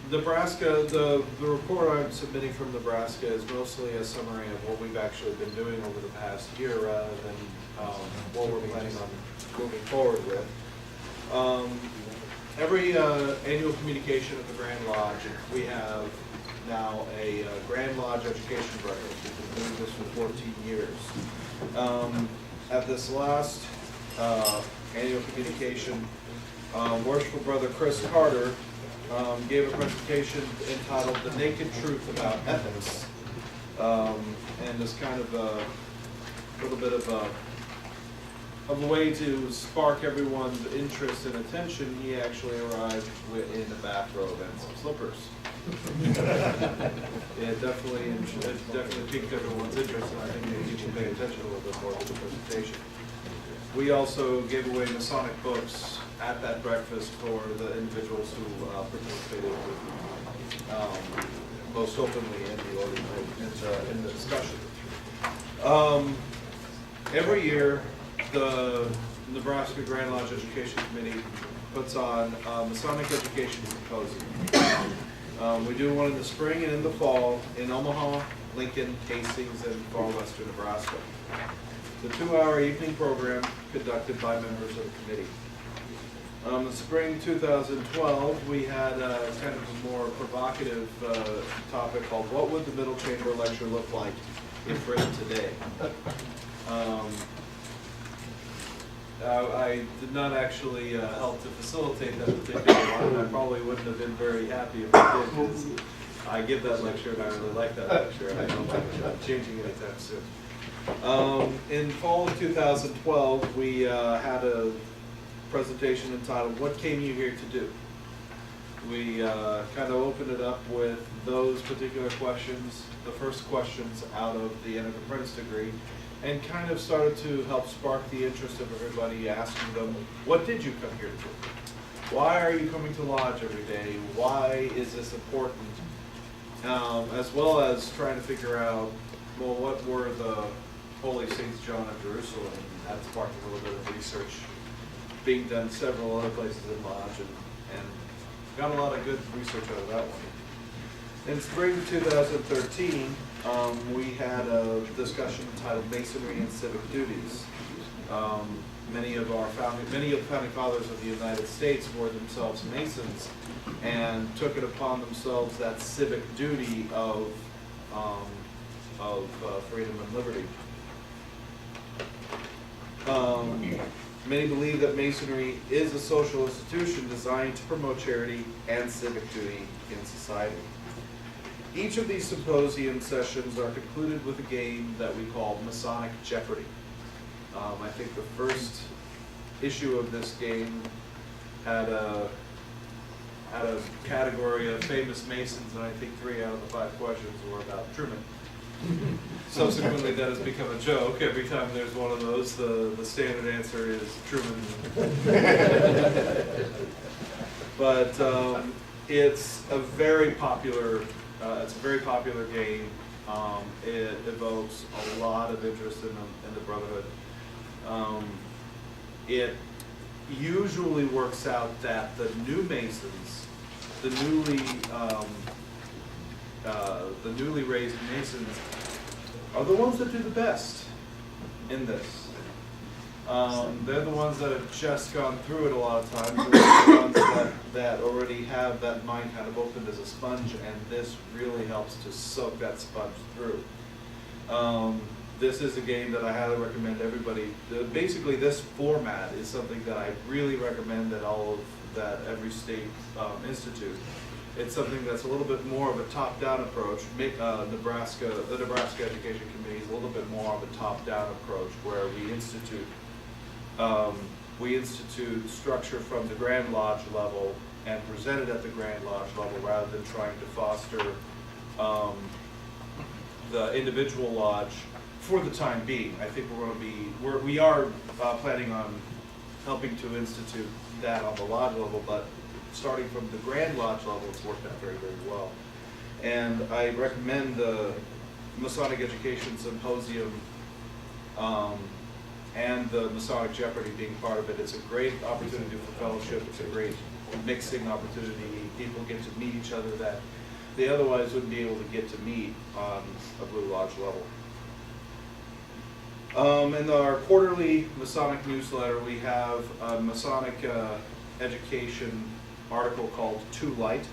Nebraska, the report I'm submitting from Nebraska is mostly a summary of what we've actually been doing over the past year rather than what we're planning on moving forward with. Every annual communication of the Grand Lodge, we have now a Grand Lodge education breakfast. We've been doing this for 14 years. At this last annual communication, Worshipful Brother Chris Carter gave a presentation entitled "The Naked Truth About Ethics," and as kind of a little bit of a way to spark everyone's interest and attention. He actually arrived in a bathrobe and some slippers. It definitely piqued everyone's interest, and I think maybe people pay attention a little bit more to the presentation. We also gave away Masonic books at that breakfast for the individuals who participated most openly in the discussion. Every year, the Nebraska Grand Lodge Education Committee puts on a Masonic Education Symposium. We do one in the spring and in the fall in Omaha, Lincoln, Hastings, and far western Nebraska. The 2-hour evening program conducted by members of the committee. In spring 2012, we had kind of a more provocative topic called "What would the middle chamber lecture look like if written today?" I did not actually help to facilitate that particular one, and I probably wouldn't have been very happy if I did, because I give that lecture and I really like that lecture, and I don't think I'm changing anytime soon. In fall of 2012, we had a presentation entitled "What Came You Here to Do?" We kind of opened it up with those particular questions, the first questions out of the end of the apprentice degree, and kind of started to help spark the interest of everybody, asking them, what did you come here to do? Why are you coming to Lodge every day? Why is this important? As well as trying to figure out, well, what were the Holy Saints John of Jerusalem? And that sparked a little bit of research being done several other places in Lodge, and got a lot of good research out of that one. In spring 2013, we had a discussion entitled "Masonry and Civic Duties." Many of the founding fathers of the United States were themselves Masons and took it upon themselves that civic duty of freedom and liberty. Many believe that Masonry is a social institution designed to promote charity and civic duty in society. Each of these symposium sessions are concluded with a game that we call Masonic Jeopardy. I think the first issue of this game had a category of famous Masons, and I think 3 out of the 5 questions were about Truman. Subsequently, that has become a joke. Every time there's one of those, the standard answer is Truman. But it's a very popular game. It evokes a lot of interest in the brotherhood. It usually works out that the new Masons, the newly raised Masons, are the ones that do the best in this. They're the ones that have just gone through it a lot of times. They're the ones that already have that mind kind of opened as a sponge, and this really helps to soak that sponge through. This is a game that I highly recommend everybody. Basically, this format is something that I really recommend that every state institute. It's something that's a little bit more of a top-down approach. The Nebraska Education Committee is a little bit more of a top-down approach, where we institute structure from the Grand Lodge level and present it at the Grand Lodge level, rather than trying to foster the individual lodge for the time being. I think we are planning on helping to institute that on the lodge level, but starting from the Grand Lodge level, it's worked out very, very well. And I recommend the Masonic Education Symposium and the Masonic Jeopardy being part of it. It's a great opportunity for fellowship. It's a great mixing opportunity. People get to meet each other that they otherwise wouldn't be able to get to meet on a Blue Lodge level. In our quarterly Masonic newsletter, we have a Masonic education article called Too Light.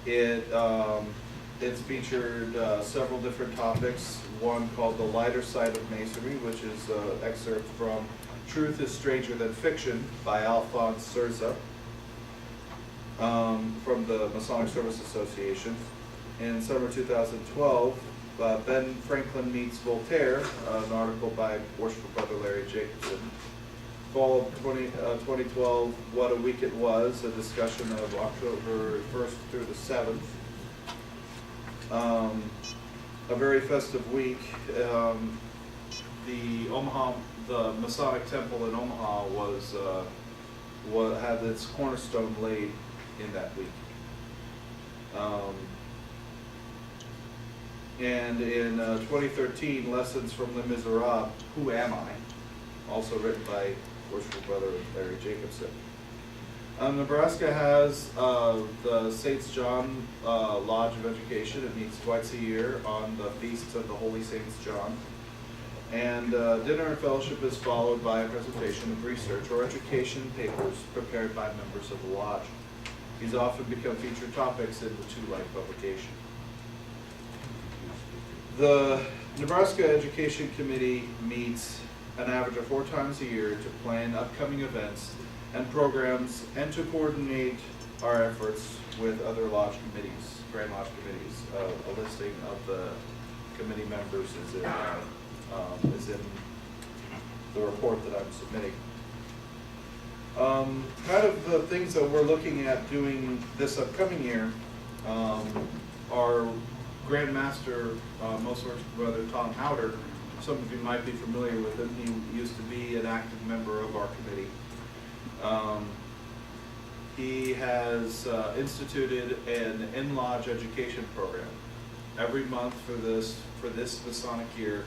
It's featured several different topics. One called The Lighter Side of Masonry, which is an excerpt from Truth is Stranger Than Fiction by Alphonse Serza from the Masonic Service Association. In summer 2012, Ben Franklin Meets Voltaire, an article by Worshipful Brother Larry Jacobson. Fall of 2012, What a Week It Was, a discussion of October 1st through the 7th. A very festive week. The Masonic Temple in Omaha had its cornerstone laid in that week. And in 2013, Lessons from Les Miserables, Who Am I? Also written by Worshipful Brother Larry Jacobson. Nebraska has the St. John Lodge of Education. It meets twice a year on the Feast of the Holy Saints John. And dinner and fellowship is followed by a presentation of research or education papers prepared by members of the Lodge. These often become featured topics in the Too Light publication. The Nebraska Education Committee meets an average of 4 times a year to plan upcoming events and programs and to coordinate our efforts with other lodge committees, Grand Lodge committees. A listing of the committee members is in the report that I'm submitting. Kind of the things that we're looking at doing this upcoming year, our Grand Master, Most Worshipful Brother Tom Howder. Some of you might be familiar with him. He used to be an active member of our committee. He has instituted an in-lodge education program. Every month for this Masonic year,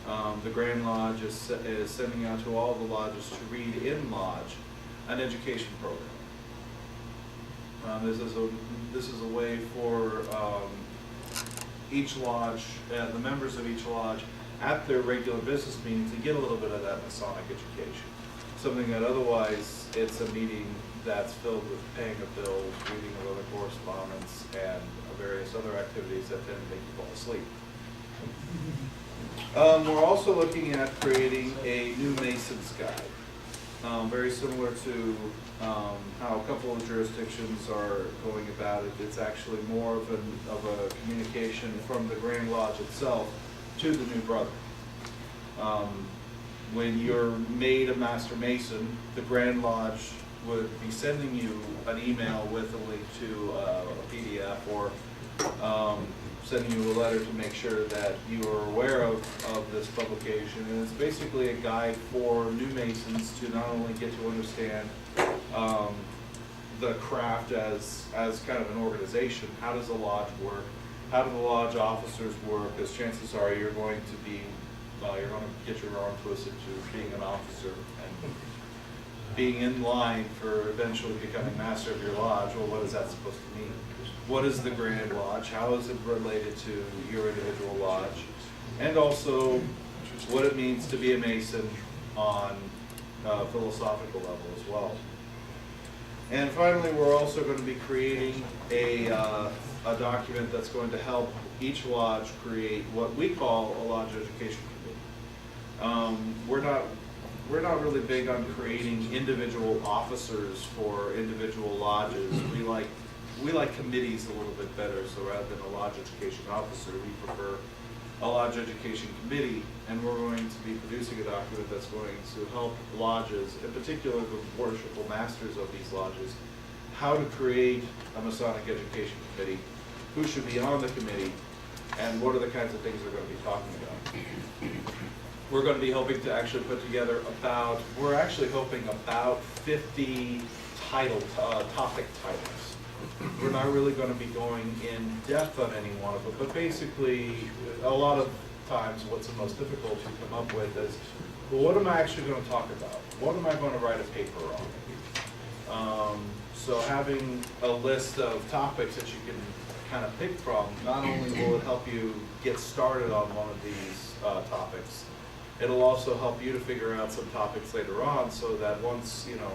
the Grand Lodge is sending out to all the lodges to read in lodge an education program. This is a way for each lodge, the members of each lodge, at their regular business meetings to get a little bit of that Masonic education. Something that otherwise it's a meeting that's filled with paying of bills, reading of other correspondence, and various other activities that tend to make you fall asleep. We're also looking at creating a new Mason's Guide, very similar to how a couple of jurisdictions are going about it. It's actually more of a communication from the Grand Lodge itself to the new brother. When you're made a Master Mason, the Grand Lodge would be sending you an email with a link to a PDF or sending you a letter to make sure that you are aware of this publication. And it's basically a guide for new Masons to not only get to understand the craft as kind of an organization. How does a lodge work? How do the lodge officers work? Because chances are you're going to get your arm twisted to being an officer and being in line for eventually becoming master of your lodge. Well, what is that supposed to mean? What is the Grand Lodge? How is it related to your individual lodge? And also what it means to be a Mason on a philosophical level as well. And finally, we're also going to be creating a document that's going to help each lodge create what we call a lodge education committee. We're not really big on creating individual officers for individual lodges. We like committees a little bit better, so rather than a lodge education officer, we prefer a lodge education committee, and we're going to be producing a document that's going to help lodges, in particular the worshipful masters of these lodges, how to create a Masonic education committee, who should be on the committee, and what are the kinds of things we're going to be talking about. We're going to be hoping to actually put together about 50 topic titles. We're not really going to be going in depth on any one of them, but basically, a lot of times what's the most difficult to come up with is, well, what am I actually going to talk about? What am I going to write a paper So having a list of topics that you can kind of pick from, not only will it help you get started on one of these topics, it'll also help you to figure out some topics later on, so that once, you know,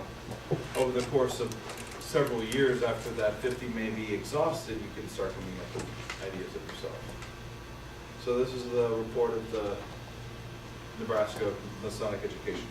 over the course of several years after that 50 may be exhausted, you can start coming up with ideas of yourself. So this is the report of the Nebraska Masonic Education.